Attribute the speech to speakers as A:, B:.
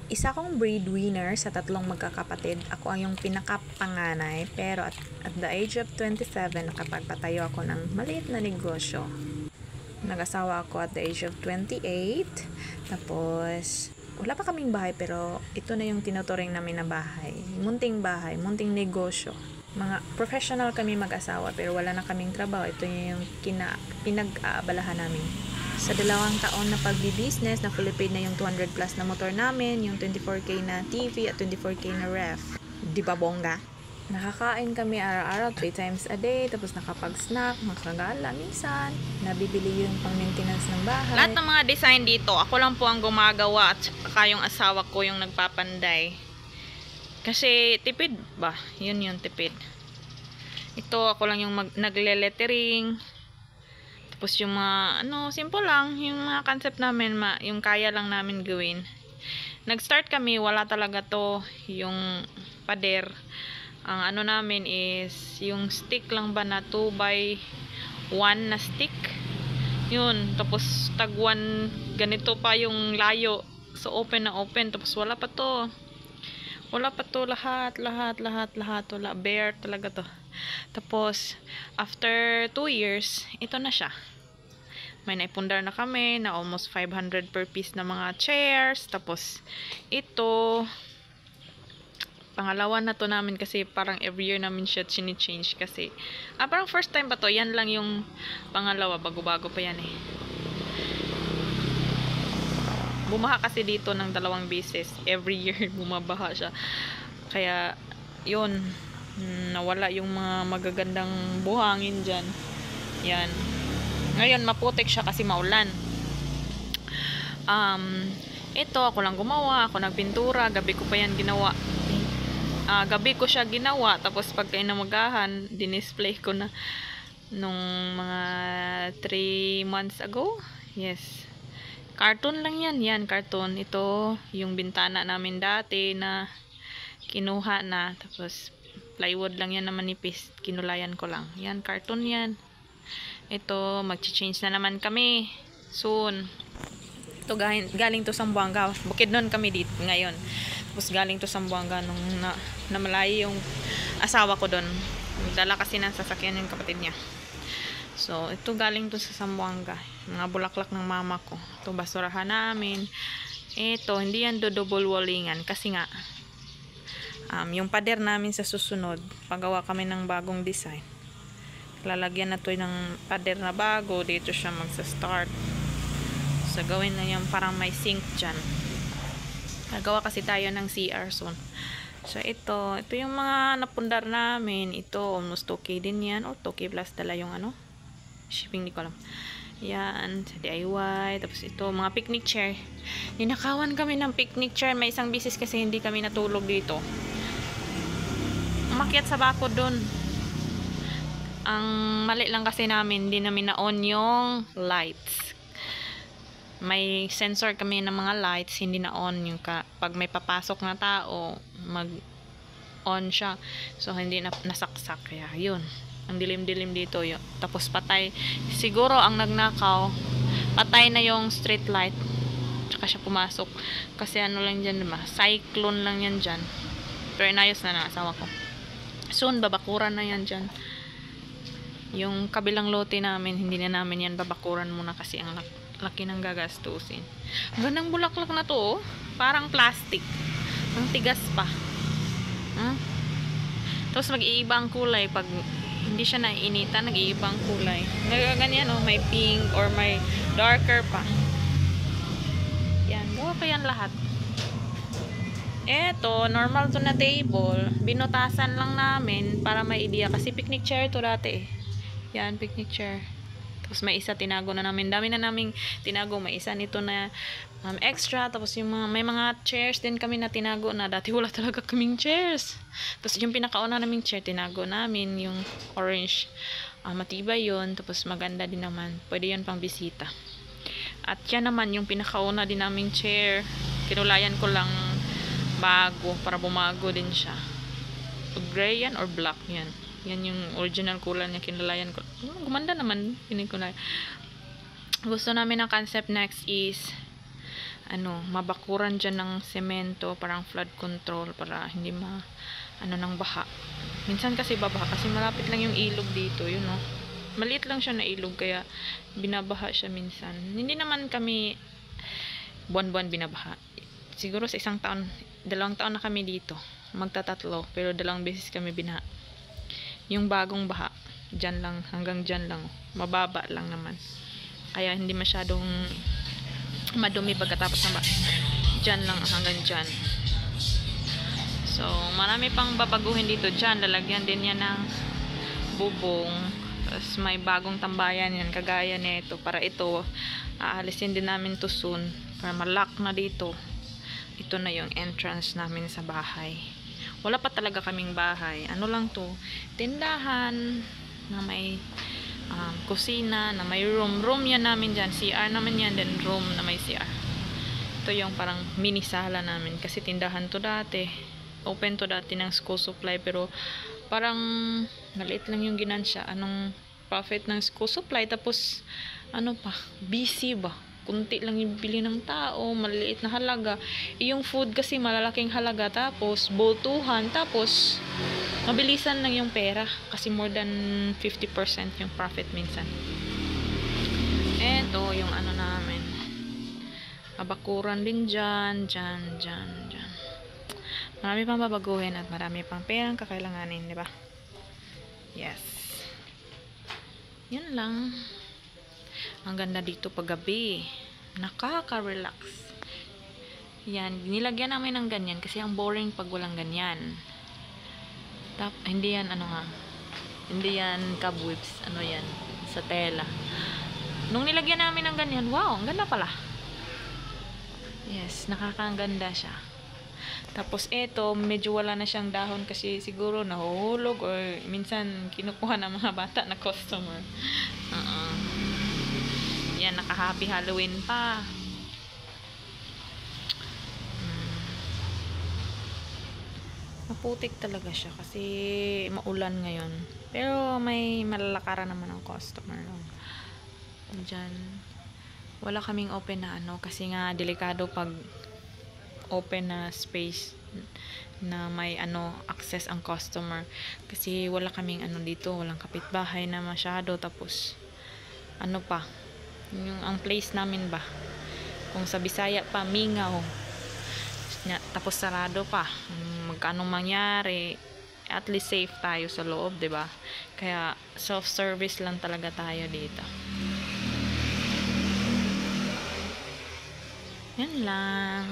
A: Isa akong breadwinner sa tatlong magkakapatid. Ako ang yung pinakapanganay, pero at the age of 27, nakapagpatayo ako ng maliit na negosyo. Nag-asawa ako at the age of 28. Tapos, wala pa kaming bahay, pero ito na yung tinuturing namin na bahay. Bahay, munting negosyo. Mga professional kami mag-asawa, pero wala na kaming trabaho. Ito yung pinag-aabalahan namin. Sa 2 taon na pagbi-business, na fully paid na yung 200 plus na motor namin, yung 24K na TV at 24K na ref. Di ba bongga? Nakakain kami araw-araw 3 times a day, tapos nakapag-snack, makagala minsan, nabibili yung pang-maintenance ng bahay.
B: Lahat ng mga design dito, ako lang po ang gumagawa at saka yung asawa ko yung nagpapanday. Kasi tipid ba? Yun yung tipid. Ito, ako lang yung nagle-lettering. Tapos yung mga, simple lang. Yung mga concept namin, yung kaya lang namin gawin. Nag-start kami, wala talaga to. Yung pader. Ang namin is, yung stick lang ba na 2x1 na stick. Yun. Tapos, tagwan, ganito pa yung layo. So, open na open. Tapos, wala pa to. Lahat. Wala. Bare talaga to. Tapos, after 2 years, ito na siya. May naipundar na kami na almost 500 per piece na mga chairs. Tapos, ito, pangalawa na to namin kasi parang every year namin siya chini-change kasi, parang first time pa to. Yan lang yung pangalawa. Bago-bago pa yan eh. Bumaha kasi dito ng 2 beses. Every year bumabaha siya. Kaya, yun, nawala yung mga magagandang buhangin dyan. Yan. Ngayon, maputik siya kasi maulan. Ito, ako lang gumawa. Ako nagpintura. Gabi ko pa yan ginawa. Gabi ko siya ginawa. Tapos pagka inamagahan, dinisplay ko na nung mga 3 months ago. Yes. Carton lang yan. Yan, carton. Ito, yung bintana namin dati na kinuha na. Tapos, plywood lang yan na manipis. Kinulayan ko lang. Yan, carton yan. Ito, mag-change na naman kami. Soon. Ito, galing to Zamboanga. Bukidnon kami dito ngayon. Tapos, galing to Zamboanga nung namalayo yung asawa ko doon. Nagdala kasi ng sasakyan yung kapatid niya. So, ito galing to sa Zamboanga. Mga bulaklak ng mama ko. Ito, basurahan namin. Ito, hindi yan double wallingan. Kasi nga, yung pader namin sa susunod, paggawa kami ng bagong design. Lalagyan na to ng pader na bago. Dito siya magsa-start. So, gawin na yung parang may sink dyan. Nagawa kasi tayo ng CR soon. So, ito yung mga napundar namin. Ito, almost 2K din yan. O, 2K plus dala yung shipping, di ko alam. Yan, sa DIY. Tapos ito, mga picnic chair. Ninakawan kami ng picnic chair. May isang bisis kasi hindi kami natulog dito. Umakyat sa bako dun. Ang mali lang kasi namin, hindi namin na-on yung lights. May sensor kami ng mga lights, hindi na-on yung pag may papasok na tao, mag-on siya. So, hindi na nasaksak. Kaya, yun. Ang dilim-dilim dito yun. Tapos patay. Siguro ang nagnakaw, patay na yung street light. Tsaka siya pumasok. Kasi lang dyan, diba? Cyclone lang yan dyan. Pero inayos na ng asawa ko. Soon, babakuran na yan dyan. Yung kabilang lote namin, hindi na namin yan babakuran muna kasi ang laki ng gagastusin. Gandang bulaklak na to, oh. Parang plastic. Ang tigas pa. Tapos mag-iiba ang kulay pag hindi siya naiinitan, nag-iibang kulay. Nagaganyan, may pink or may darker pa. Yan, gawa pa yan lahat. Eto, normal to na table. Binutasan lang namin para may idea. Kasi picnic chair to dati. Yan, picnic chair. Tapos may isa tinago na namin. Dami na naming tinago. May isa nito na extra. Tapos yung may mga chairs din kami na tinago na. Dati wala talaga kaming chairs. Tapos yung pinakauna naming chair, tinago namin. Yung orange. Matibay yun. Tapos maganda din naman. Pwede yun pang bisita. At yan naman yung pinakauna din naming chair. Kinulayan ko lang bago. Para bumago din siya. Gray yan or black yan. Yan yung original kulay niya, kinulayan ko. Gumanda naman, pinikulay. Gusto namin ng concept next is mabakuran dyan ng semento, parang flood control para hindi ng baha. Minsan kasi babaha kasi malapit lang yung ilog dito, yun no. Maliit lang siya na ilog kaya binabaha siya minsan. Hindi naman kami buwan-buwan binabaha. Siguro sa 1 taon, 2 taon na kami dito. Magtatatlo, pero 2 beses kami binaha. Yung bagong baha, dyan lang, hanggang dyan lang. Mababa lang naman. Kaya hindi masyadong madumi pagkatapos ng baha. Dyan lang, hanggang dyan. So, marami pang babaguhin dito dyan. Lalagyan din yan ng bubong. Tapos may bagong tambayan yan, kagaya nito. Para ito, aalisin din namin to soon. Para malak na dito. Ito na yung entrance namin sa bahay. Wala pa talaga kaming bahay. Ano lang to, tindahan na may kusina, na may room. Room yan namin dyan. CR naman yan, then room na may CR. Ito yung parang mini sala namin. Kasi tindahan to dati. Open to dati ng school supply. Pero parang maliit lang yung ginansya. Anong profit ng school supply? Tapos busy ba? Kunti lang yung bili ng tao, maliit na halaga. Yung food kasi malalaking halaga, tapos botuhan, tapos mabilisan lang yung pera kasi more than 50% yung profit minsan. Eto yung namin. Abakuran din dyan. Marami pang babaguhin at marami pang perang kakailanganin, di ba? Yes. Yun lang. Ang ganda dito pag gabi. Nakaka-relax. Yan. Nilagyan namin ng ganyan kasi ang boring pag walang ganyan. Hindi yan hindi yan cobwebs. Yan? Sa tela. Nung nilagyan namin ng ganyan, wow, ang ganda pala. Yes, nakakaganda siya. Tapos eto, medyo wala na siyang dahon kasi siguro nahuhulog or minsan kinukuha ng mga bata na customer. Yan, naka-happy Halloween pa. Maputik talaga siya kasi maulan ngayon. Pero may malalakaran naman ang customer. Diyan. Wala kaming open na kasi nga delikado pag open na space na may access ang customer. Kasi wala kaming dito, walang kapitbahay na masyado. Tapos ang place namin ba, kung sa Bisaya pa, mingaw, tapos sarado pa, magkano mangyari, at least safe tayo sa loob, diba? Kaya self-service lang talaga tayo dito. Yan lang.